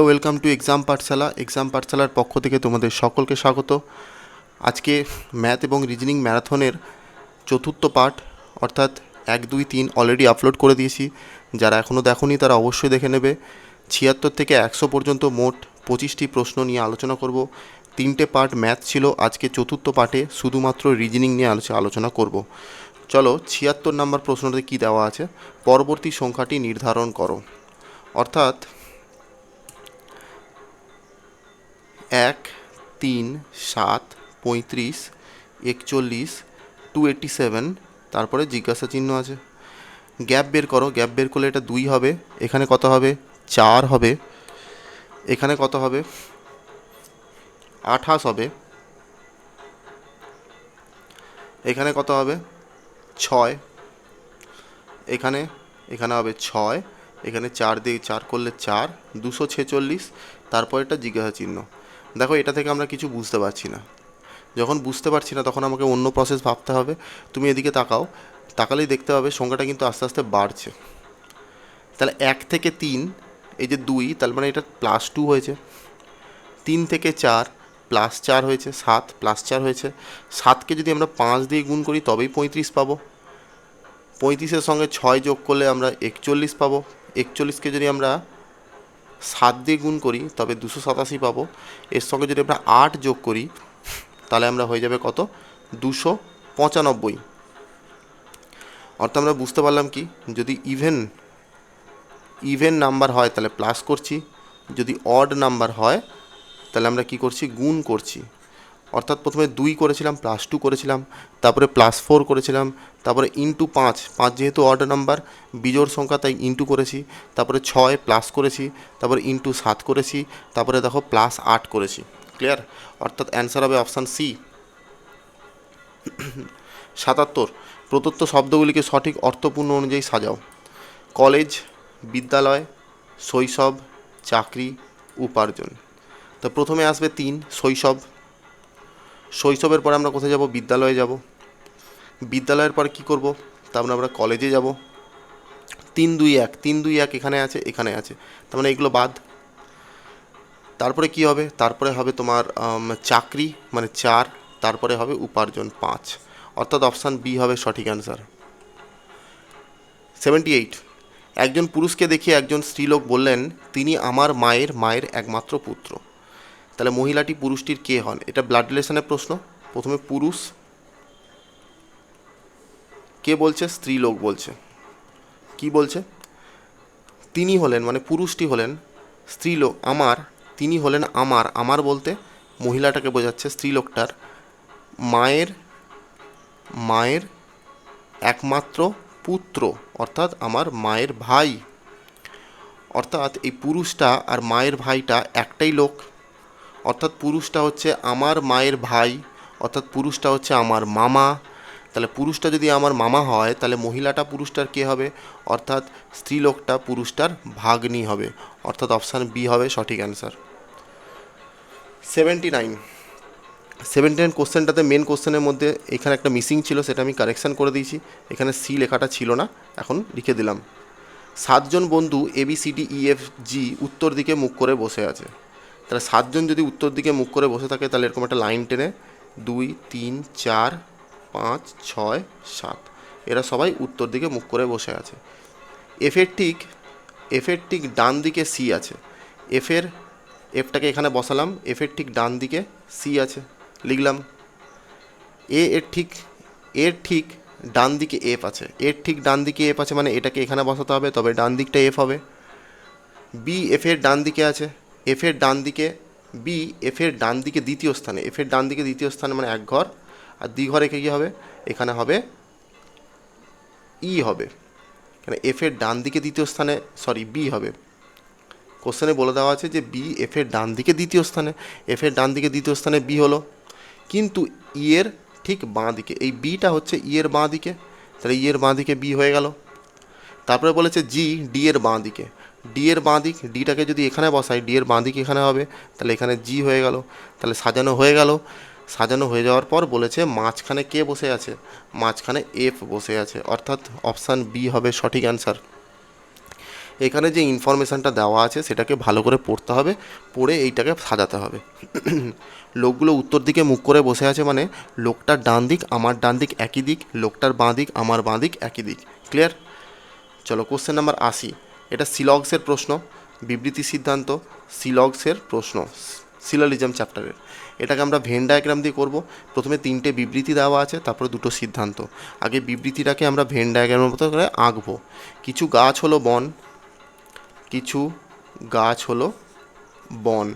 Welcome to exam পাঠশালার পক্ষ থেকে তোমাদের সকলকে স্বাগত। আজকে ম্যাথ এবং রিজনিং ম্যারাথনের চতুর্থ পার্ট অর্থাৎ 1, 2, 3 অলরেডি আপলোড করে দিয়েছি। যারা এখনও দেখোনি তারা অবশ্যই দেখে নেবে। 76 থেকে 100 পর্যন্ত মোট 25টি প্রশ্ন নিয়ে আলোচনা করব। 3টে পার্ট ম্যাথ ছিল, আজকে চতুর্থ পার্টে শুধুমাত্র রিজনিং নিয়ে আলোচনা করব। চলো 76 নম্বর প্রশ্নতে কী দেওয়া আছে, পরবর্তী সংখ্যাটি নির্ধারণ করো। অর্থাৎ 1, 3, 7, 35, 41, 287, তারপরে জিজ্ঞাসা চিহ্ন আছে। গ্যাপ বের করো। গ্যাপ বের করলে এটা 2 হবে, এখানে কত হবে 4 হবে, এখানে কত হবে 28 হবে, এখানে কত হবে 6, এখানে হবে 6, এখানে 4 দিয়ে 4 করলে 4, 246, তারপর এটা জিজ্ঞাসা চিহ্ন। দেখো এটা থেকে আমরা কিছু বুঝতে পারছি না। যখন বুঝতে পারছি না তখন আমাকে অন্য প্রসেস ভাবতে হবে। তুমি এদিকে তাকালেই দেখতে পাবে সংখ্যাটা কিন্তু আস্তে আস্তে বাড়ছে। তাহলে 1 থেকে 3, এই যে 2, তার মানে এটা +2 হয়েছে। 3 থেকে 4 +4 হয়েছে, 7 +4 হয়েছে। 7কে যদি আমরা 5 দিয়ে গুণ করি তবেই 35 পাবো। 35-এর সঙ্গে 6 যোগ করলে আমরা 41 পাবো। 41কে যদি আমরা 7 দিয়ে গুণ করি তবে 287 পাবো। এর সঙ্গে যদি আমরা 8 যোগ করি তাহলে আমরা হয়ে যাবে কত 295। অর্থাৎ আমরা বুঝতে পারলাম কি, যদি ইভেন নাম্বার হয় তাহলে প্লাস করছি, যদি অড নাম্বার হয় তাহলে আমরা কি করছি, গুণ করছি। অর্থাৎ প্রথমে 2 করেছিলাম, +2 করেছিলাম, তারপরে +4 করেছিলাম, তারপরে ইন্টু 5 যেহেতু অড নাম্বার বিজোড় সংখ্যা তাই ইন্টু করেছি, তারপরে 6 প্লাস করেছি, তারপরে ইন্টু 7 করেছি, তারপরে দেখো +8 করেছি। ক্লিয়ার? অর্থাৎ অ্যান্সার হবে অপশান সি। 77, প্রদত্ত শব্দগুলিকে সঠিক অর্থপূর্ণ অনুযায়ী সাজাও। কলেজ, বিদ্যালয়, শৈশব, চাকরি, উপার্জন। তো প্রথমে আসবে 3, শৈশব। শৈশবের পরে আমরা কোথায় যাব, বিদ্যালয়ে যাব। বিদ্যালয়ের পরে কি করব, তারপরে আমরা কলেজে যাব। 3, 2, 1, 3, 2, 1 এখানে আছে, এখানে আছে, তার মানে এগুলো বাদ। তারপরে কি হবে, তারপরে হবে তোমার চাকরি মানে 4, তারপরে হবে উপার্জন 5, অর্থাৎ অপশান বি হবে সঠিক অ্যান্সার। 78, একজন পুরুষকে দেখিয়ে একজন স্ত্রীলোক বললেন তিনি আমার মায়ের একমাত্র পুত্র। তাহলে মহিলাটি পুরুষটির কে হন? এটা ব্লাড রিলেশনের প্রশ্ন। প্রথমে পুরুষ কে বলছে, স্ত্রীলোক বলছে। কি বলছে, তিনি হলেন মানে পুরুষটি হলেন স্ত্রীলোক তিনি হলেন আমার বলতে মহিলাটাকে বোঝাচ্ছে, স্ত্রীলোকটার মায়ের একমাত্র পুত্র, অর্থাৎ আমার মায়ের ভাই। অর্থাৎ এই পুরুষটা আর মায়ের ভাইটা একটাই লোক। অর্থাৎ পুরুষটা হচ্ছে আমার মায়ের ভাই, অর্থাৎ পুরুষটা হচ্ছে আমার মামা। তাহলে পুরুষটা যদি আমার মামা হয় তাহলে মহিলাটা পুরুষটার কে হবে, অর্থাৎ স্ত্রীলোকটা পুরুষটার ভাগ্নি হবে, অর্থাৎ অপশান বি হবে সঠিক অ্যান্সার। 79 কোশ্চেনটাতে মেন কোশ্চেনের মধ্যে এখানে একটা মিসিং ছিল, সেটা আমি কারেকশান করে দিয়েছি। এখানে সি লেখাটা ছিল না, এখন লিখে দিলাম। 7 জন বন্ধু ABCDEFG উত্তর দিকে মুখ করে বসে আছে। তাহলে 7 জন যদি উত্তর দিকে মুখ করে বসে থাকে তাহলে এরকম একটা লাইন টেনে 2, 3, 4, 5, 6, 7 এরা সবাই উত্তর দিকে মুখ করে বসে আছে। এফের ঠিক ডান দিকে সি আছে। এফটাকে এখানে বসালাম, এফের ঠিক ডান দিকে সি আছে, লিখলাম। এর ঠিক ডান দিকে এফ আছে। এর ঠিক ডান দিকে এফ আছে মানে এটাকে এখানে বসাতে হবে, তবে ডান দিকটা এফ হবে। বি এফের ডান দিকে আছে, এফের ডান দিকে দ্বিতীয় স্থানে, এফের ডান দিকে দ্বিতীয় স্থানে মানে এক ঘর, আর 2 ঘরে কী হবে, এখানে হবে ই হবে। এখানে এফের ডান দিকে দ্বিতীয় স্থানে বি হবে। কোশ্চেনে বলে দেওয়া আছে যে বি এফের ডান দিকে দ্বিতীয় স্থানে, এফের ডান দিকে দ্বিতীয় স্থানে বি হলো, কিন্তু ই এর ঠিক বাঁ দিকে, এই বিটা হচ্ছে ই এর বাঁ দিকে, তাহলে ই এর বাঁ দিকে বি হয়ে গেল। তারপরে বলেছে জি ডি এর বাঁ দিকে, ডি এর বাঁ দিক, ডিটাকে যদি এখানে বসাই ডি এর বাঁ দিক এখানে হবে, তাহলে এখানে জি হয়ে গেল। তাহলে সাজানো হয়ে গেল। সাজানো হয়ে যাওয়ার পর বলেছে মাঝখানে কে বসে আছে, মাঝখানে এফ বসে আছে, অর্থাৎ অপশান বি হবে সঠিক অ্যান্সার। এখানে যে ইনফরমেশানটা দেওয়া আছে সেটাকে ভালো করে পড়তে হবে, পড়ে এইটাকে সাজাতে হবে। লোকগুলো উত্তর দিকে মুখ করে বসে আছে মানে লোকটার ডান দিক আমার ডান দিক একই দিক, লোকটার বাঁ দিক আমার বাঁ দিক একই দিক। ক্লিয়ার? চলো কোশ্চেন নাম্বার 80। এটা সিলগসের প্রশ্ন, বিবৃতি সিদ্ধান্ত সিলগসের প্রশ্ন, সিলোজিজম চ্যাপ্টারের। এটাকে আমরা ভেন ডায়াগ্রাম দিয়ে করব। প্রথমে 3টে বিবৃতি দেওয়া আছে, তারপরে 2টো সিদ্ধান্ত। আগে বিবৃতিটাকে আমরা ভেন ডায়াগ্রামের মতো করে আঁকবো। কিছু গাছ হলো বন, কিছু গাছ হলো বন।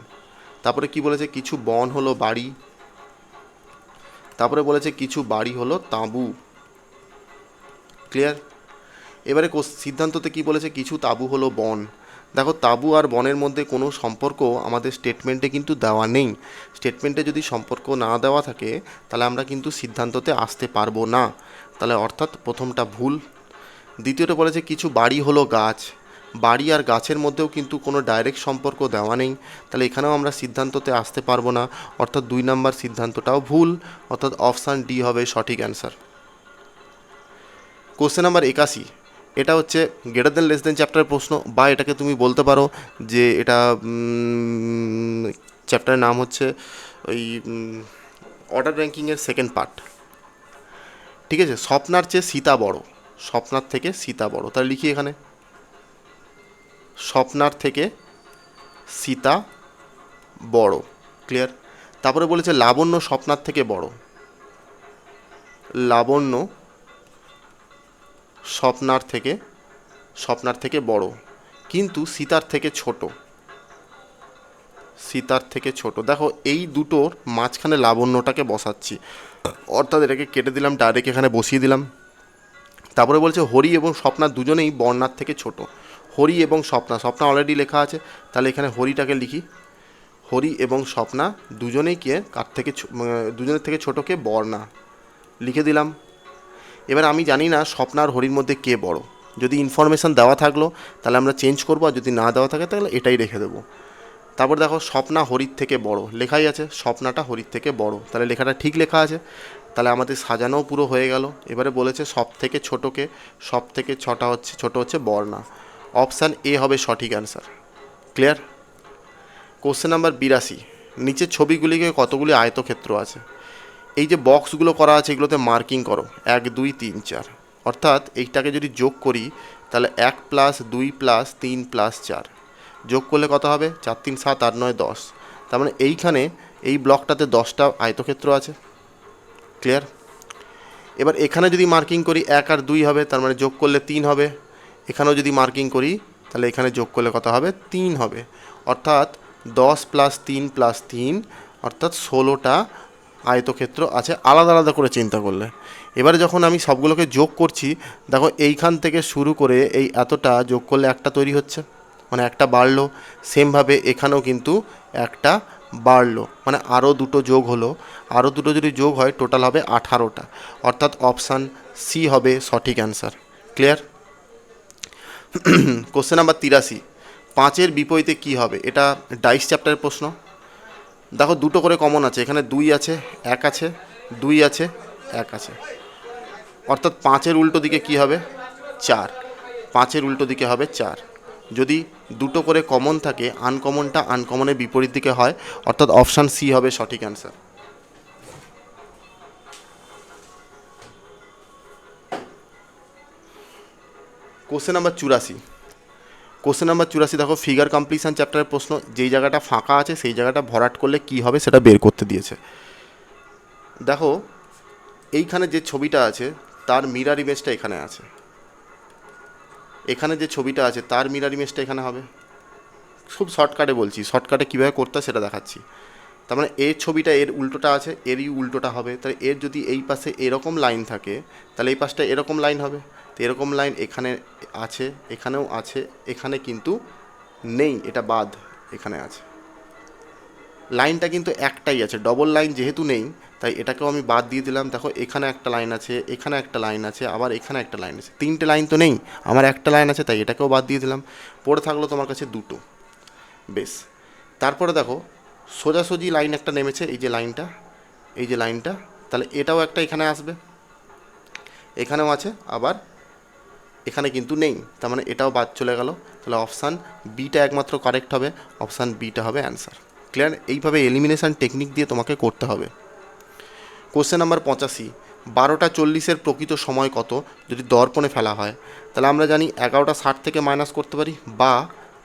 তারপরে কি বলেছে? কিছু বন হলো বাড়ি। তারপরে বলেছে কিছু বাড়ি হলো তাঁবু। ক্লিয়ার? এবারে সিদ্ধান্ততে কি বলেছে? কিছু তাঁবু হলো বন। দেখো, তাঁবু আর বনের মধ্যে কোনো সম্পর্ক আমাদের স্টেটমেন্টে কিন্তু দেওয়া নেই। স্টেটমেন্টে যদি সম্পর্ক না দেওয়া থাকে তাহলে আমরা কিন্তু সিদ্ধান্ততে আসতে পারবো না। তাহলে অর্থাৎ প্রথমটা ভুল। দ্বিতীয়টা বলেছে কিছু বাড়ি হলো গাছ। বাড়ি আর গাছের মধ্যেও কিন্তু কোনো ডাইরেক্ট সম্পর্ক দেওয়া নেই, তাহলে এখানেও আমরা সিদ্ধান্ততে আসতে পারবো না, অর্থাৎ 2 নম্বর সিদ্ধান্তটাও ভুল, অর্থাৎ অপশান ডি হবে সঠিক অ্যান্সার। Question number 81। এটা হচ্ছে গ্রেটার দেন লেস দেন চ্যাপ্টারের প্রশ্ন, বা এটাকে তুমি বলতে পারো যে এটা চ্যাপ্টারের নাম হচ্ছে ওই অর্ডার র্যাঙ্কিংয়ের সেকেন্ড পার্ট। ঠিক আছে? স্বপ্নার চেয়ে সীতা বড়, স্বপ্নার থেকে সীতা বড়, তাহলে লিখি এখানে স্বপ্নার থেকে সীতা বড়। ক্লিয়ার? তারপরে বলেছে লাবণ্য স্বপ্নার থেকে বড়, লাবণ্য স্বপ্নার থেকে বড়, কিন্তু সীতার থেকে ছোট, সীতার থেকে ছোট। দেখো, এই দুটোর মাঝখানে লাবণ্যটাকে বসাচ্ছি, অর্থাৎ এটাকে কেটে দিলাম, ডাইরেক্ট এখানে বসিয়ে দিলাম। তারপরে বলছে হরি এবং স্বপ্না দুজনেই বর্ণার থেকে ছোট। হরি এবং স্বপ্না, স্বপ্না অলরেডি লেখা আছে, তাহলে এখানে হরিটাকে লিখি। হরি এবং স্বপ্না দুজনেই কে কার থেকে দুজনের থেকে ছোটোকে বর্ণা, লিখে দিলাম। এবার আমি জানি না স্বপ্না আর হরির মধ্যে কে বড়। যদি ইনফরমেশান দেওয়া থাকলো তাহলে আমরা চেঞ্জ করবো, আর যদি না দেওয়া থাকে তাহলে এটাই রেখে দেবো। তারপর দেখো, স্বপ্না হরির থেকে বড় লেখাই আছে, স্বপ্নাটা হরির থেকে বড়, তাহলে লেখাটা ঠিক লেখা আছে, তাহলে আমাদের সাজানোও পুরো হয়ে গেল। এবারে বলেছে সব থেকে ছোটোকে, সব থেকে ছোটো হচ্ছে বর্ণা। অপশান এ হবে সঠিক অ্যান্সার। ক্লিয়ার? Question number 82। নিচের ছবিগুলিকে কতগুলি আয়তক্ষেত্র আছে? এই যে বক্সগুলো করা আছে এগুলোতে মার্কিং করো, 1 2 3 4। অর্থাৎ এইটাকে যদি যোগ করি তাহলে 1 + 2 + 3 + 4 যোগ করলে কত হবে? 4 3 7 8 9 10। তার মানে এইখানে এই ব্লকটাতে 10টা আয়তক্ষেত্র আছে। ক্লিয়ার? এবার এখানে যদি মার্কিং করি 1 আর 2 হবে, তার মানে যোগ করলে 3 হবে। এখানেও যদি মার্কিং করি তাহলে এখানে যোগ করলে কত হবে? 3 হবে। অর্থাৎ 10 + 3 + 3 অর্থাৎ 16টা আয়তক্ষেত্র আছে, আলাদা আলাদা করে চিন্তা করলে। এবারে যখন আমি সবগুলোকে যোগ করছি, দেখো এইখান থেকে শুরু করে এই এতটা যোগ করলে একটা তৈরি হচ্ছে, মানে একটা বাড়লো। সেমভাবে এখানেও কিন্তু একটা বাড়লো, মানে আরও দুটো যোগ হলো। আরও দুটো যদি যোগ হয় টোটাল হবে 18টা, অর্থাৎ অপশান সি হবে সঠিক অ্যান্সার। ক্লিয়ার? Question number 83। 5-এর বিপরীতে কী হবে? এটা ডাইস চ্যাপ্টারের প্রশ্ন। দেখো, দুটো করে কমন আছে, এখানে 2 আছে, 1 আছে, 2 আছে, 1 আছে, অর্থাৎ 5-এর উল্টো দিকে কী হবে? 4। 5-এর উল্টো দিকে হবে 4। যদি দুটো করে কমন থাকে, আনকমনটা আনকমনের বিপরীত দিকে হয়, অর্থাৎ অপশান সি হবে সঠিক answer. Question number 84। Question number 84 দেখো, ফিগার কমপ্লিশন চ্যাপ্টারের প্রশ্ন। যেই জায়গাটা ফাঁকা আছে সেই জায়গাটা ভরাট করলে কি হবে সেটা বের করতে দিয়েছে। দেখো, এইখানে যে ছবিটা আছে তার মিরর ইমেজটা এখানে আছে, এখানে যে ছবিটা আছে তার মিরর ইমেজটা এখানে হবে। খুব শর্টকাটে বলছি, শর্টকাটে কীভাবে করতে হয় সেটা দেখাচ্ছি। তার মানে এর ছবিটা এর উল্টোটা আছে, এরই উল্টোটা হবে। তাহলে এর যদি এই পাশে এরকম লাইন থাকে তাহলে এই পাশটা এরকম লাইন হবে। তো এরকম লাইন এখানে আছে, এখানেও আছে, এখানে কিন্তু নেই, এটা বাদ, এখানে আছে। লাইনটা কিন্তু একটাই আছে, ডবল লাইন যেহেতু নেই তাই এটাকেও আমি বাদ দিয়ে দিলাম। দেখো, এখানে একটা লাইন আছে, এখানে একটা লাইন আছে, আবার এখানে একটা লাইন আছে, 3টে লাইন তো নেই, আমার একটা লাইন আছে, তাই এটাকেও বাদ দিয়ে দিলাম। পড়ে থাকলো তোমার কাছে 2টো। বেশ, তারপরে দেখো সোজাসুজি লাইন একটা নেমেছে, এই যে লাইনটা, এই যে লাইনটা, তাহলে এটাও একটা এখানে আসবে, এখানেও আছে, আবার এখানে কিন্তু নেই, তার মানে এটাও বাদ চলে গেল। তাহলে অপশান বিটা একমাত্র কারেক্ট হবে, অপশান বিটা হবে অ্যান্সার। ক্লিয়ার? এইভাবে এলিমিনেশন টেকনিক দিয়ে তোমাকে করতে হবে। কোশ্চেন নাম্বার 85, 12:40 প্রকৃত সময় কত যদি দর্পণে ফেলা হয়? তাহলে আমরা জানি 11:60 থেকে মাইনাস করতে পারি বা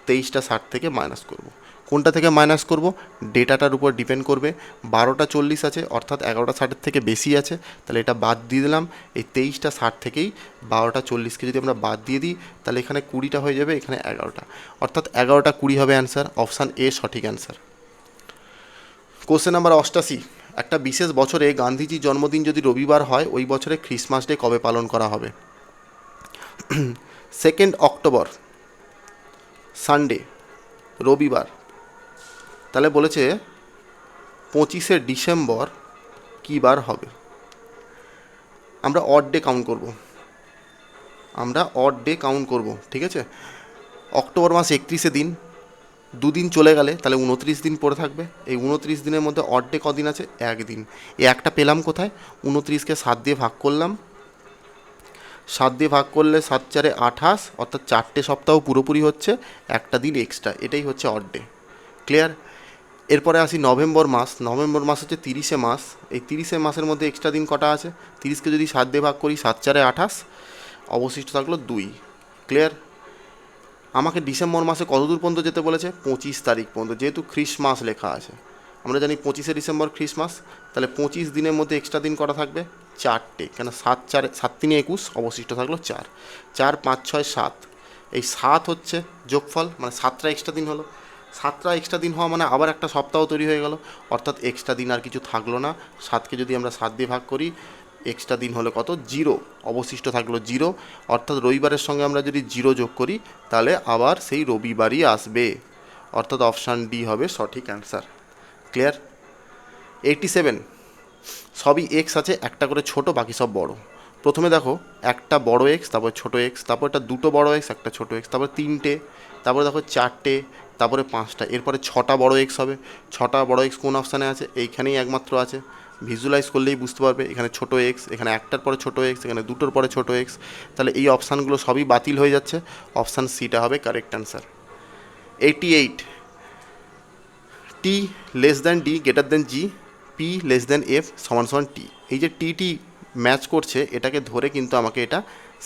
23:60 থেকে মাইনাস করব। কোনটা থেকে মাইনাস করব? ডেটাটার উপর ডিপেন্ড করবে। 12:40 আছে অর্থাৎ 11:60 থেকে বেশি আছে, তাহলে এটা বাদ দিয়ে দিলাম। এই 23:60 থেকেই 12:40কে যদি আমরা বাদ দিয়ে দিই তাহলে এখানে 20টা হয়ে যাবে, এখানে 11টা, অর্থাৎ 11:20 হবে অ্যান্সার, অপশান এ সঠিক অ্যান্সার। কোশ্চেন নাম্বার 88, একটা বিশেষ বছরে গান্ধীজির জন্মদিন যদি রবিবার হয় ওই বছরে ক্রিসমাস ডে কবে পালন করা হবে? 2 অক্টোবর, সানডে, রবিবার। তাহলে বলেছে 25 ডিসেম্বর কী বার হবে? আমরা অড ডে কাউন্ট করব, ঠিক আছে? অক্টোবর মাস 31 দিন, দুদিন চলে গেলে তাহলে 29 দিন পড়ে থাকবে। এই 29 দিনের মধ্যে অড ডে কদিন আছে? একদিন। এই একটা পেলাম কোথায়? 29কে 7 দিয়ে ভাগ করলাম, 7 দিয়ে ভাগ করলে 7 4 28, অর্থাৎ 4টে সপ্তাহ পুরোপুরি হচ্ছে, একটা দিন এক্সট্রা, এটাই হচ্ছে অড ডে। ক্লিয়ার? এরপরে আসি নভেম্বর মাস। নভেম্বর মাস হচ্ছে 30 মাস। এই 30 মাসের মধ্যে এক্সট্রা দিন কটা আছে? 30কে যদি 7 দিয়ে ভাগ করি, 7 4 28, অবশিষ্ট থাকলো 2। ক্লিয়ার? আমাকে ডিসেম্বর মাসে কত দূর পর্যন্ত যেতে বলেছে? 25 তারিখ পর্যন্ত, যেহেতু খ্রিসমাস লেখা আছে। আমরা জানি 25 ডিসেম্বর খ্রিসমাস, তাহলে 25 দিনের মধ্যে এক্সট্রা দিন কটা থাকবে? 4টে, কেন 7 4 7 3 21, অবশিষ্ট থাকলো 4। 4 5 6 7, এই 7 হচ্ছে যোগফল, মানে 7টা এক্সট্রা দিন হলো। 7টা এক্সট্রা দিন হওয়া মানে আবার একটা সপ্তাহ তৈরি হয়ে গেল, অর্থাৎ এক্সট্রা দিন আর কিছু থাকলো না। 7কে যদি আমরা 7 দিয়ে ভাগ করি, এক্সট্রা দিন হলো কত? 0, অবশিষ্ট থাকলো 0, অর্থাৎ রবিবারের সঙ্গে আমরা যদি 0 যোগ করি তাহলে আবার সেই রবিবারই আসবে, অর্থাৎ অপশান ডি হবে সঠিক অ্যান্সার। ক্লিয়ার? 87, সবই এক্স আছে, একটা করে ছোট, বাকি সব বড়। প্রথমে দেখো একটা বড় এক্স, তারপর ছোটো এক্স, তারপর একটা দুটো বড় এক্স, একটা ছোটো এক্স, তারপর 3টে, তারপরে দেখো 4টে, তারপরে 5টা, এরপরে 6টা বড় এক্স হবে। 6টা বড় এক্স কোন অপশানে আছে? এইখানেই একমাত্র আছে। ভিজুয়ালাইজ করলেই বুঝতে পারবে, এখানে ছোটো এক্স, এখানে একটার পরে ছোটো এক্স, এখানে দুটোর পরে ছোটো এক্স, তাহলে এই অপশানগুলো সবই বাতিল হয়ে যাচ্ছে, অপশান সিটা হবে correct answer. 88, T less than D greater than G, P less than F সমান সমান টি। এই যে টি ম্যাচ করছে, এটাকে ধরে কিন্তু আমাকে এটা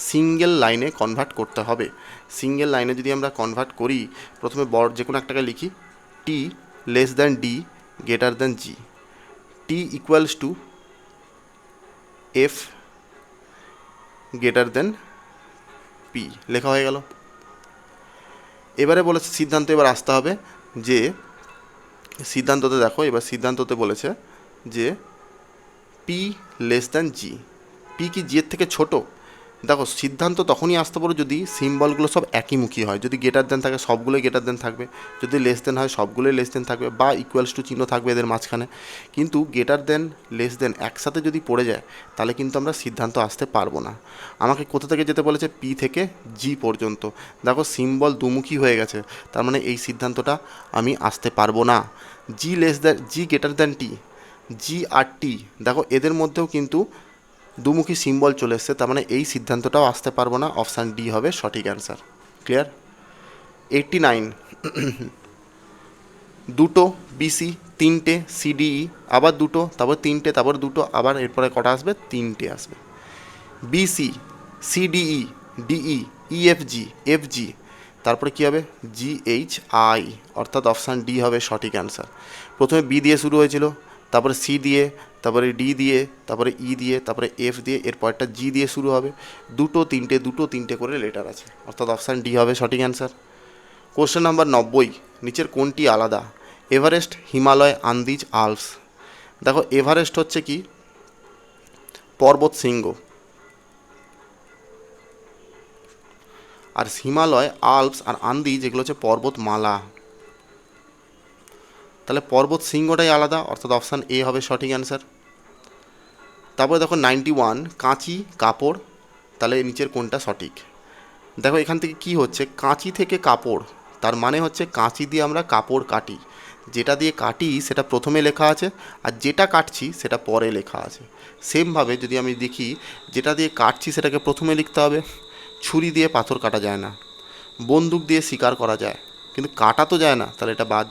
সিঙ্গেল লাইনে কনভার্ট করতে হবে। সিঙ্গেল লাইনে যদি আমরা কনভার্ট করি, প্রথমে বড় যে কোনো একটাকে লিখি, T less than D greater than G, T equals to F greater than P, লেখা হয়ে গেল। এবারে বলেছে সিদ্ধান্ত এবার আসতে হবে, যে সিদ্ধান্ততে দেখো, এবার সিদ্ধান্ততে বলেছে যে P less than G, P কি জি এর থেকে ছোট? দেখো সিদ্ধান্ত তখনই আসতে পারো যদি সিম্বলগুলো সব একইমুখী হয়, যদি গ্রেটার দেন থাকে সবগুলোই গ্রেটার দেন থাকবে, যদি লেস দেন হয় সবগুলোই লেস দেন থাকবে, বা ইকুয়ালস টু চিহ্ন থাকবে এদের মাঝখানে। কিন্তু গ্রেটার দেন লেস দেন একসাথে যদি পড়ে যায় তাহলে কিন্তু আমরা সিদ্ধান্ত আসতে পারবো না। আমাকে কোথা থেকে যেতে বলেছে? পি থেকে জি পর্যন্ত। দেখো সিম্বল দুমুখী হয়ে গেছে, তার মানে এই সিদ্ধান্তটা আমি আসতে পারবো না। জি লেস দেন, জি গ্রেটার দেন টি, জি আর টি, দেখো এদের মধ্যেও কিন্তু দুমুখী সিম্বল চলে এসছে, তার মানে এই সিদ্ধান্তটাও আসতে পারবো না, অপশান ডি হবে সঠিক অ্যান্সার। ক্লিয়ার? 89, দুটো বিসি, 3টে সিডিই, আবার দুটো, তারপর 3টে, তারপর দুটো, আবার এরপরে কটা আসবে? 3টে আসবে। BC, CDE, DE, EFG, FG, তারপরে কী হবে? জিএইচ আই, অর্থাৎ অপশান ডি হবে সঠিক অ্যান্সার। প্রথমে বি দিয়ে শুরু হয়েছিল, তারপরে সি দিয়ে, তারপরে ডি দিয়ে, তারপরে ই দিয়ে, তারপরে এফ দিয়ে, এরপরটা জি দিয়ে শুরু হবে। দুটো তিনটে করে লেটার আছে, অর্থাৎ অপশান ডি হবে সঠিক অ্যান্সার। কোশ্চেন নাম্বার 90, নিচের কোনটি আলাদা? Everest, Himalaya, Andes, Alps. দেখো এভারেস্ট হচ্ছে কি? পর্বত শৃঙ্গ, আর হিমালয়, আল্পস আর আন্দিজ এগুলো হচ্ছে পর্বতমালা। তাহলে পর্বত শৃঙ্গটাই আলাদা, অর্থাৎ অপশান এ হবে সঠিক অ্যান্সার। তারপরে দেখো 91, কাঁচি, কাপড়, তাহলে নিচের কোনটা সঠিক? দেখো এখান থেকে কি হচ্ছে? কাঁচি থেকে কাপড়, তার মানে হচ্ছে কাঁচি দিয়ে আমরা কাপড় কাটি, যেটা দিয়ে কাটি সেটা প্রথমে লেখা আছে, আর যেটা কাটছি সেটা পরে লেখা আছে। সেমভাবে যদি আমি দেখি, যেটা দিয়ে কাটছি সেটাকে প্রথমে লিখতে হবে, ছুরি দিয়ে পাথর কাটা যায় না, বন্দুক দিয়ে শিকার করা যায়, কিন্তু কাটা তো যায় না, তাহলে এটা বাদ।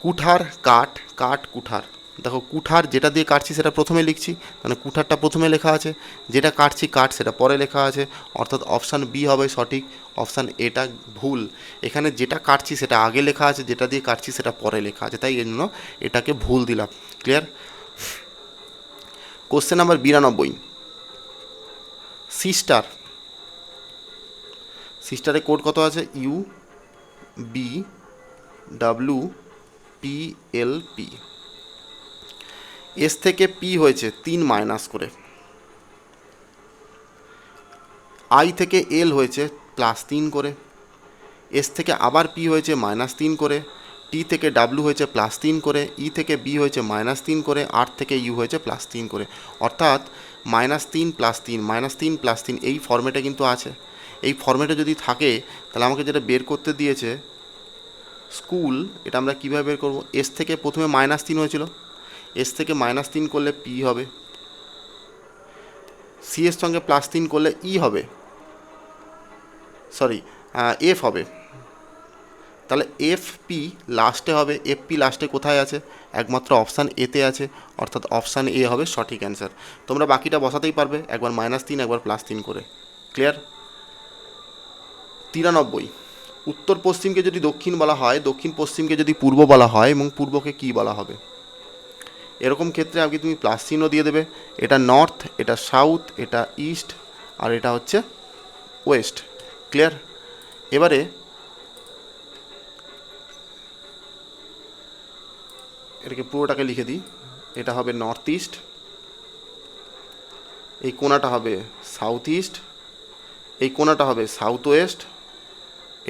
কুঠার, কাঠ, কাঠ, কুঠার। দেখো কুঠার যেটা দিয়ে কাটছি সেটা প্রথমে লিখছি, মানে কুঠারটা প্রথমে লেখা আছে, যেটা কাটছি কাঠ সেটা পরে লেখা আছে, অর্থাৎ অপশান বি হবে সঠিক, অপশান এটা ভুল। এখানে যেটা কাটছি সেটা আগে লেখা আছে, যেটা দিয়ে কাটছি সেটা পরে লেখা আছে, তাই এই জন্য এটাকে ভুল দিলাম। ক্লিয়ার? কোশ্চেন নাম্বার 92, সিস্টার, সিস্টারের কোড কত আছে? U B W P L P. S থেকে পি হয়েছে 3 মাইনাস করে, আই থেকে এল হয়েছে +3 করে, এস থেকে আবার পি হয়েছে -3 করে, টি থেকে ডাব্লু হয়েছে +3 করে, ই থেকে বি হয়েছে -3 করে, আর থেকে ইউ হয়েছে +3 করে, অর্থাৎ -3 +3 -3 +3 এই ফর্মেটে কিন্তু আছে। এই ফর্মেটে যদি থাকে তাহলে আমাকে যেটা বের করতে দিয়েছে স্কুল, এটা আমরা কীভাবে বের করব? এস থেকে প্রথমে -3 হয়েছিল, এস থেকে -3 করলে পি হবে, সি এর সঙ্গে +3 করলে ই হবে, সরি এফ হবে, তাহলে এফ পি লাস্টে হবে। এফ পি লাস্টে কোথায় আছে? একমাত্র অপশান এতে আছে, অর্থাৎ অপশান এ হবে সঠিক অ্যান্সার। তোমরা বাকিটা বসাতেই পারবে, একবার -3 একবার +3 করে। ক্লিয়ার? 93, উত্তর পশ্চিমকে যদি দক্ষিণ বলা হয়, দক্ষিণ পশ্চিমকে যদি পূর্ব বলা হয়, এবং পূর্বকে কী বলা হবে? এরকম ক্ষেত্রে আগে তুমি প্লাস চিহ্ন দিয়ে দেবে। এটা নর্থ, এটা সাউথ, এটা ইস্ট, আর এটা হচ্ছে ওয়েস্ট। ক্লিয়ার? এবারে এটাকে পুরোটাকে লিখে দিই। এটা হবে নর্থ ইস্ট, এই কোণাটা হবে সাউথ ইস্ট, এই কোণাটা হবে সাউথ ওয়েস্ট,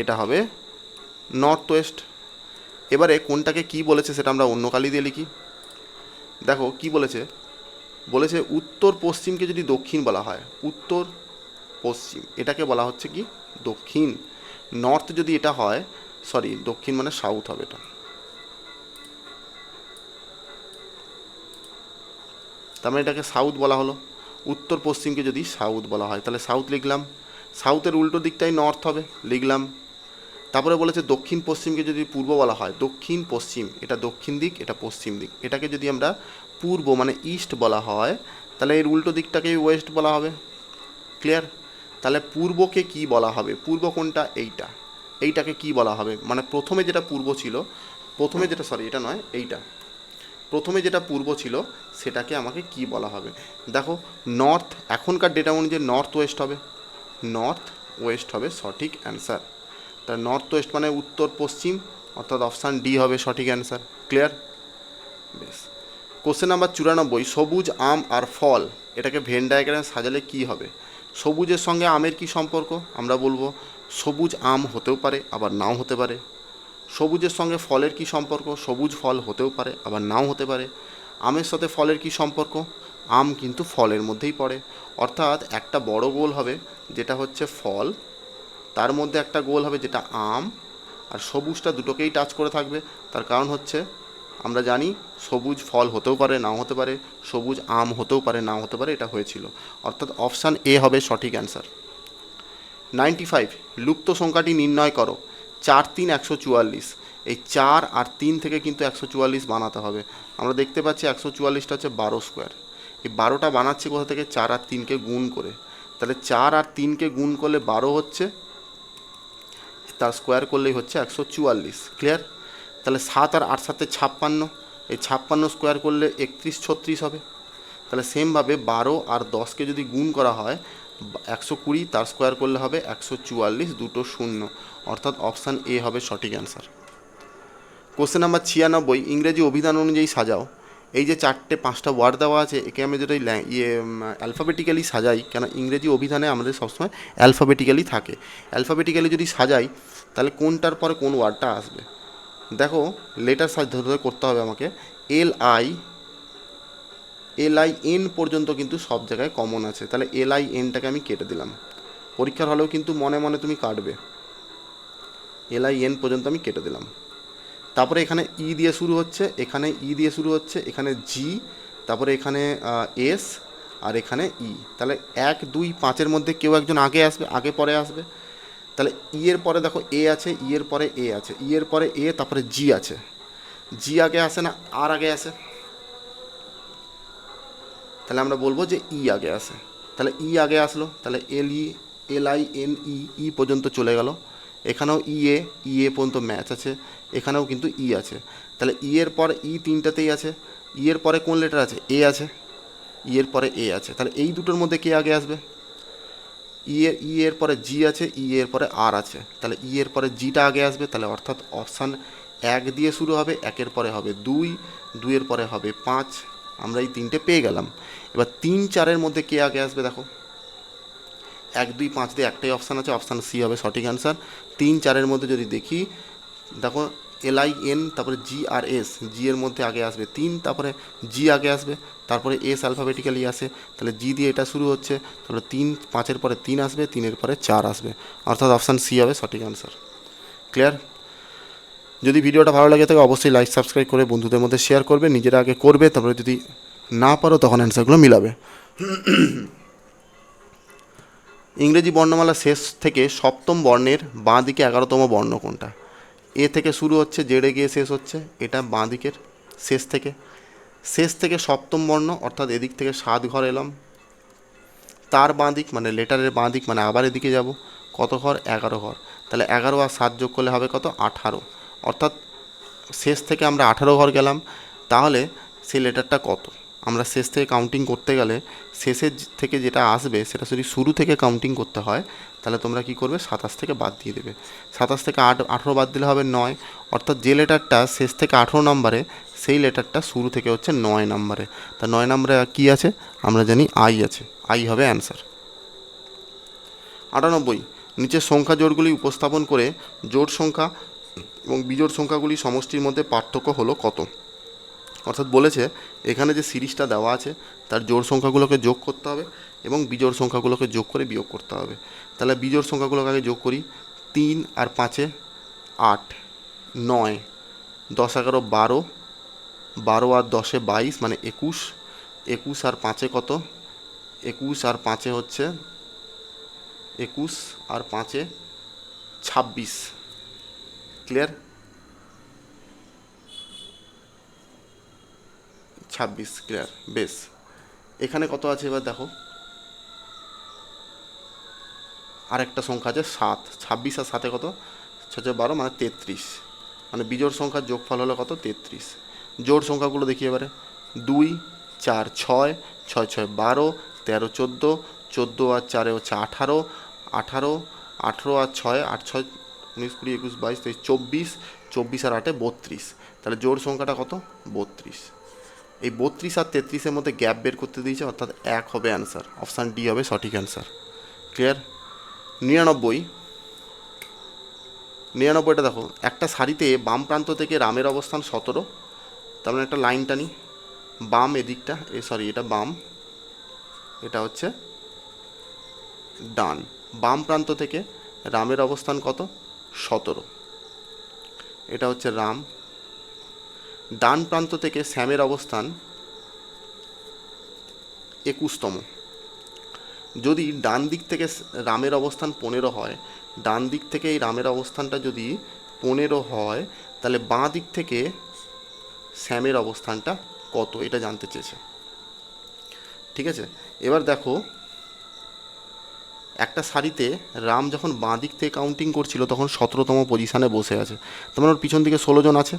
এটা হবে নর্থ ওয়েস্ট। এবারে কোনটাকে কি বলেছে সেটা আমরা অন্য কালি দিয়ে লিখি। দেখো কি বলেছে, বলেছে উত্তর পশ্চিমকে যদি দক্ষিণ বলা হয়, উত্তর পশ্চিম এটাকে বলা হচ্ছে কি? দক্ষিণ। নর্থ যদি এটা হয়, সরি দক্ষিণ মানে সাউথ হবে এটা, তার মানে এটাকে সাউথ বলা হলো। উত্তর পশ্চিমকে যদি সাউথ বলা হয় তাহলে সাউথ লিখলাম, সাউথের উল্টো দিকটাই নর্থ হবে, লিখলাম। তারপরে বলেছে দক্ষিণ পশ্চিমকে যদি পূর্ব বলা হয়, দক্ষিণ পশ্চিম এটা দক্ষিণ দিক, এটা পশ্চিম দিক, এটাকে যদি আমরা পূর্ব মানে ইস্ট বলা হয় তাহলে এর উল্টো দিকটাকেই ওয়েস্ট বলা হবে। ক্লিয়ার? তাহলে পূর্বকে কি বলা হবে? পূর্ব কোনটা? এইটা, এইটাকে কি বলা হবে? মানে প্রথমে যেটা পূর্ব ছিল, প্রথমে যেটা, সরি এটা নয়, এইটা প্রথমে যেটা পূর্ব ছিল সেটাকে আমাকে কি বলা হবে? দেখো নর্থ, এখনকার ডেটা অনুযায়ী নর্থ ওয়েস্ট হবে, নর্থ ওয়েস্ট হবে সঠিক অ্যান্সার। তা নর্থ ওয়েস্ট মানে উত্তর পশ্চিম, অর্থাৎ অপশান ডি হবে সঠিক অ্যান্সার। ক্লিয়ার? বেশ। কোশ্চেন নাম্বার 94, সবুজ আম আর ফল, এটাকে ভেন ডায়াগ্রামে সাজালে কি হবে? সবুজের সঙ্গে আমের কি সম্পর্ক? আমরা বলবো সবুজ আম হতেও পারে আবার নাও হতে পারে। সবুজের সঙ্গে ফলের কি সম্পর্ক? সবুজ ফল হতেও পারে আবার নাও হতে পারে। আমের সাথে ফলের কি সম্পর্ক? আম কিন্তু ফলের মধ্যেই পড়ে, অর্থাৎ একটা বড় গোল হবে যেটা হচ্ছে ফল, তার মধ্যে একটা গোল হবে যেটা আম, আর সবুজটা দুটোকেই টাচ করে থাকবে। তার কারণ হচ্ছে আমরা জানি সবুজ ফল হতেও পারে নাও হতে পারে, সবুজ আম হতেও পারে নাও হতে পারে, এটা হয়েছিল, অর্থাৎ অপশান এ হবে সঠিক অ্যান্সার। 95, লুপ্ত সংখ্যাটি নির্ণয় করো। 4 3 144, এই 4 আর 3 থেকে কিন্তু 144 বানাতে হবে। আমরা দেখতে পাচ্ছি 144টা হচ্ছে 12 স্কোয়ার, এই 12টা বানাচ্ছি কোথা থেকে? 4 আর 3কে গুণ করে। তাহলে 4 আর 3কে গুণ করলে 12 হচ্ছে, তার স্কোয়ার করলেই হচ্ছে 144। ক্লিয়ার? তাহলে 7 আর 8 সাথে 56, এই 56 স্কোয়ার করলে 31 36 হবে। তাহলে সেমভাবে 12 আর 10কে যদি গুণ করা হয় 120, তার স্কোয়ার করলে হবে 144, দুটো শূন্য, অর্থাৎ অপশান এ হবে সঠিক অ্যান্সার। কোশ্চেন নাম্বার 96, ইংরেজি অভিধান অনুযায়ী সাজাও। এই যে 4টে 5টা ওয়ার্ড দেওয়া আছে, একে আমি যদি অ্যালফাবেটিক্যালি সাজাই, কেন ইংরেজি অভিধানে আমাদের সবসময় অ্যালফাবেটিক্যালি থাকে, অ্যালফাবেটিক্যালি যদি সাজাই তাহলে কোনটার পরে কোন ওয়ার্ডটা আসবে? দেখো লেটার সাজ ধরে করতে হবে আমাকে। LIN পর্যন্ত কিন্তু সব জায়গায় কমন আছে, তাহলে LINটাকে আমি কেটে দিলাম। পরীক্ষার হলেও কিন্তু মনে মনে তুমি কাটবে, LIN পর্যন্ত আমি কেটে দিলাম। তারপরে এখানে ই দিয়ে শুরু হচ্ছে, এখানে ই দিয়ে শুরু হচ্ছে, এখানে জি, তারপরে এখানে এস, আর এখানে ই। তাহলে 1 2 5-এর মধ্যে কেউ একজন আগে আসবে, আগে পরে আসবে। তাহলে ই এর পরে দেখো এ আছে, ই এর পরে এ আছে, ই এর পরে এ, তারপরে জি আছে। জি আগে আসে না আর আগে আসে? তাহলে আমরা বলবো যে ই আগে আসে। তাহলে ই আগে আসলো, তাহলে LI NE পর্যন্ত চলে গেল। এখানেও ই এ পর্যন্ত ম্যাচ আছে, এখানেও কিন্তু ই আছে। তাহলে ই এর পর ই তিনটাতেই আছে। ই এর পরে কোন লেটার আছে? এ আছে। ই এর পরে এ আছে, তাহলে এই দুটোর মধ্যে কে আগে আসবে? ই এর পরে জি আছে, ই এর পরে আর আছে, তাহলে ই এর পরে জিটা আগে আসবে। তাহলে অর্থাৎ অপশান 1 দিয়ে শুরু হবে, 1-এর পরে হবে 2, 2-এর পরে হবে 5। আমরা এই তিনটে পেয়ে গেলাম। এবার 3-4-এর মধ্যে কে আগে আসবে দেখো? 1 2 5 দিয়ে একটাই অপশান আছে, অপশান সি হবে সঠিক অ্যান্সার। 3-4-এর মধ্যে যদি দেখি, দেখো LIN, তারপরে GRS, জি এর মধ্যে আগে আসবে 3, তারপরে জি আগে আসবে, তারপরে এস অ্যালফাবেটিক্যালি আসে, তাহলে জি দিয়ে এটা শুরু হচ্ছে, তাহলে 3, 5-এর পরে 3 আসবে, 3-এর পরে 4 আসবে, অর্থাৎ অপশান সি হবে সঠিক অ্যান্সার। ক্লিয়ার? যদি ভিডিওটা ভালো লাগে থাকে অবশ্যই লাইক সাবস্ক্রাইব করে বন্ধুদের মধ্যে শেয়ার করবে, নিজেরা আগে করবে, তারপরে যদি না পারো তখন অ্যান্সারগুলো মিলাবে। ইংরেজি বর্ণমালা শেষ থেকে সপ্তম বর্ণের বাঁ দিকে 11তম বর্ণ কোনটা? এ থেকে শুরু হচ্ছে, জেডে গিয়ে শেষ হচ্ছে, এটা বাঁ দিকের শেষ থেকে সপ্তম বর্ণ, অর্থাৎ এদিক থেকে 7 ঘর এলাম, তার বাঁ দিক মানে লেটারের বাঁ দিক মানে আবার এদিকে যাব, কত ঘর? 11 ঘর। তাহলে 11 আর 7 যোগ করলে হবে কত? 18। অর্থাৎ শেষ থেকে আমরা 18 ঘর গেলাম। তাহলে সেই লেটারটা কত? আমরা শেষ থেকে কাউন্টিং করতে গেলে শেষের থেকে যেটা আসবে সেটা যদি শুরু থেকে কাউন্টিং করতে হয়, তাহলে তোমরা কি করবে? 27 থেকে বাদ দিয়ে দেবে। 27 থেকে 18 বাদ দিলে হবে 9। অর্থাৎ যে লেটারটা শেষ থেকে 18 নম্বরে, সেই লেটারটা শুরু থেকে হচ্ছে 9 নম্বরে। তা 9 নম্বরে কী আছে? আমরা জানি আই আছে, আই হবে অ্যান্সার। 98, নিচের সংখ্যা জোড়গুলি উপস্থাপন করে জোড় সংখ্যা এবং বিজোড় সংখ্যাগুলি সমষ্টির মধ্যে পার্থক্য হলো কত? অর্থাৎ বলেছে এখানে যে সিরিজটা দেওয়া আছে তার জোড় সংখ্যাগুলোকে যোগ করতে হবে এবং বিজোড় সংখ্যাগুলোকে যোগ করে বিয়োগ করতে হবে। তাহলে বিজোড় সংখ্যাগুলোকে আগে যোগ করি। 3 আর 5-এ 8, 9, 10 11 12, 12 আর 10-এ 22 মানে 21, 21 আর 5-এ কত? 21 আর 5-এ হচ্ছে 21 আর 5-এ 26। ক্লিয়ার? 26 ক্লিয়ার। বেশ, এখানে কত আছে এবার দেখো, আরেকটা সংখ্যা আছে 7। 26 আর 7-এ কত? 6 12 মানে 33, মানে বিজোড় সংখ্যার যোগফল হলো কত? 33। জোড় সংখ্যাগুলো দেখি এবারে। 2 4 6, 6 6 12, 13 14, 14 আর 4-এ হচ্ছে 18, 18, 18 আর 6, 8 6 19 20 21 22 23 24, 24 আর 8-এ 32। তাহলে জোড় সংখ্যাটা কত? 32। এই 32 আর 33-এর মধ্যে গ্যাপ বের করতে দিয়েছে, অর্থাৎ 1 হবে অ্যান্সার, অপশান ডি হবে সঠিক অ্যান্সার। ক্লিয়ার? 99টা দেখো, একটা সারিতে বাম প্রান্ত থেকে রামের অবস্থান 17, তার মানে একটা লাইন টানি, বাম এদিকটা, এটা বাম, এটা হচ্ছে ডান। বাম প্রান্ত থেকে রামের অবস্থান কত? 17, এটা হচ্ছে রাম। ডান প্রান্ত থেকে শ্যামের অবস্থান 21তম। যদি ডান দিক থেকে রামের অবস্থান 15 হয়, ডান দিক থেকে এই রামের অবস্থানটা যদি 15 হয়, তাহলে বাঁ দিক থেকে শ্যামের অবস্থানটা কত, এটা জানতে চেয়েছে। ঠিক আছে, এবার দেখো একটা সারিতে রাম যখন বাঁ দিক থেকে কাউন্টিং করছিল তখন 17তম পজিশানে বসে আছে, তার মানে ওর পিছন দিকে 16 জন আছে।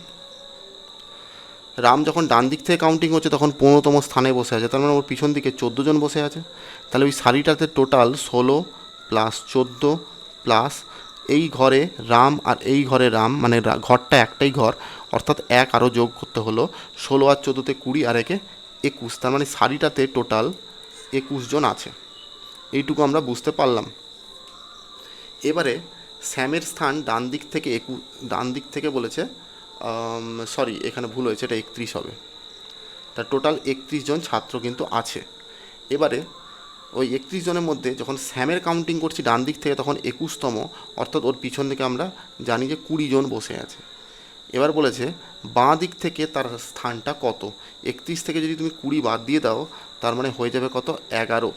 রাম যখন ডান দিক থেকে কাউন্টিং হচ্ছে তখন 15তম স্থানে বসে আছে, তার মানে ওর পিছন দিকে 14 জন বসে আছে। তাহলে ওই সারিটাতে টোটাল 16 প্লাস 14 প্লাস এই ঘরে রাম আর এই ঘরে রাম, মানে ঘরটা একটাই ঘর, অর্থাৎ 1 আরও যোগ করতে হলো। 16 আর 14-তে 20 আর 1-এ 21, তার মানে সারিটাতে টোটাল 21 জন আছে। এইটুকু আমরা বুঝতে পারলাম। এবারে শ্যামের স্থান ডান দিক থেকে বলেছে, সরি এখানে ভুল হয়েছে, এটা 31 হবে। তার টোটাল 31 জন ছাত্র কিন্তু আছে। এবারে ওই 31 জনের মধ্যে যখন শ্যামের কাউন্টিং করছি ডান দিক থেকে তখন 21তম, অর্থাৎ ওর পিছন দিকে আমরা জানি যে 20 জন বসে আছে। এবার বলেছে বাঁ দিক থেকে তার স্থানটা কত? 31 থেকে যদি তুমি 20 বাদ দিয়ে দাও, তার মানে হয়ে যাবে কত? 11।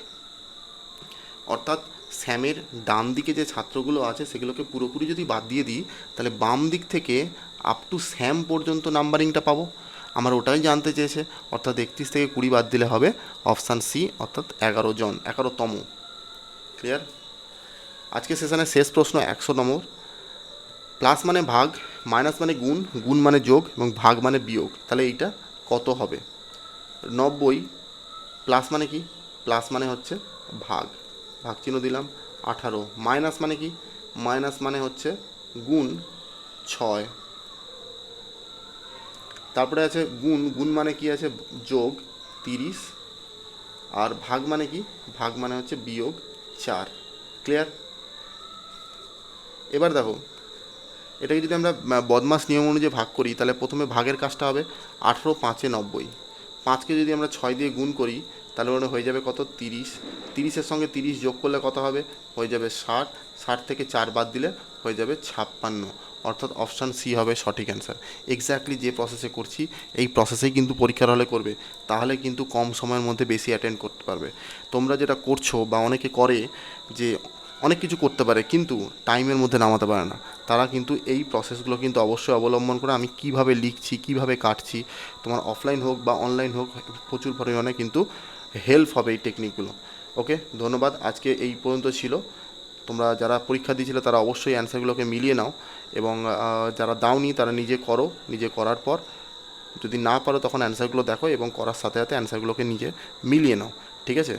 অর্থাৎ স্যামের ডান দিকে যে ছাত্রগুলো আছে সেগুলোকে পুরোপুরি যদি বাদ দিয়ে দিই, তাহলে বাম দিক থেকে আপ টু স্যাম পর্যন্ত নাম্বারিংটা পাবো। আমার ওটাই জানতে চেয়েছে, অর্থাৎ 31 থেকে 20 বাদ দিলে হবে অপশান সি, অর্থাৎ 11 জন, 11তম। ক্লিয়ার? আজকে সেশনের শেষ প্রশ্ন 100 নম্বর। প্লাস মানে ভাগ, মাইনাস মানে গুণ, গুণ মানে যোগ এবং ভাগ মানে বিয়োগ, তাহলে এইটা কত হবে? 90 প্লাস মানে কি? প্লাস মানে হচ্ছে ভাগ, ভাগ চিহ্ন দিলাম। 18 মাইনাস মানে কি? মাইনাস মানে হচ্ছে গুণ 6। তারপরে আছে গুণ, গুণ মানে কি আছে? যোগ 30। আর ভাগ মানে কি? ভাগ মানে হচ্ছে বিয়োগ 4। ক্লিয়ার? এবার দেখো, এটাকে যদি আমরা বদমাস নিয়ম অনুযায়ী ভাগ করি, তাহলে প্রথমে ভাগের কাজটা হবে 18 5 90। 5কে যদি আমরা 6 দিয়ে গুণ করি, তাহলে ওটা হয়ে যাবে কত? 30। 30-এর সঙ্গে 30 যোগ করলে কত হবে? হয়ে যাবে 60। 60 থেকে 4 বাদ দিলে হয়ে যাবে 56। অর্থাৎ অপশান সি হবে সঠিক অ্যান্সার। এক্স্যাক্টলি যে প্রসেসে করছি এই প্রসেসেই কিন্তু পরীক্ষার হলে করবে, তাহলে কিন্তু কম সময়ের মধ্যে বেশি অ্যাটেন্ড করতে পারবে। তোমরা যেটা করছো বা অনেকে করে, যে অনেক কিছু করতে পারে কিন্তু টাইমের মধ্যে নামাতে পারে না, তারা কিন্তু এই প্রসেসগুলো কিন্তু অবশ্যই অবলম্বন করে। আমি কিভাবে লিখছি, কিভাবে কাটছি, তোমার অফলাইন হোক বা অনলাইন হোক, প্রচুর পরিমাণে কিন্তু হেল্প হবে এই টেকনিকগুলো। ওকে, ধন্যবাদ। আজকে এই পর্যন্ত ছিল। তোমরা যারা পরীক্ষা দিয়েছিলে তারা অবশ্যই অ্যান্সারগুলোকে মিলিয়ে নাও, এবং যারা দাওনি তারা নিজে করো। নিজে করার পর যদি না পারো তখন অ্যান্সারগুলো দেখো এবং করার সাথে সাথে অ্যান্সারগুলোকে নিজে মিলিয়ে নাও। ঠিক আছে?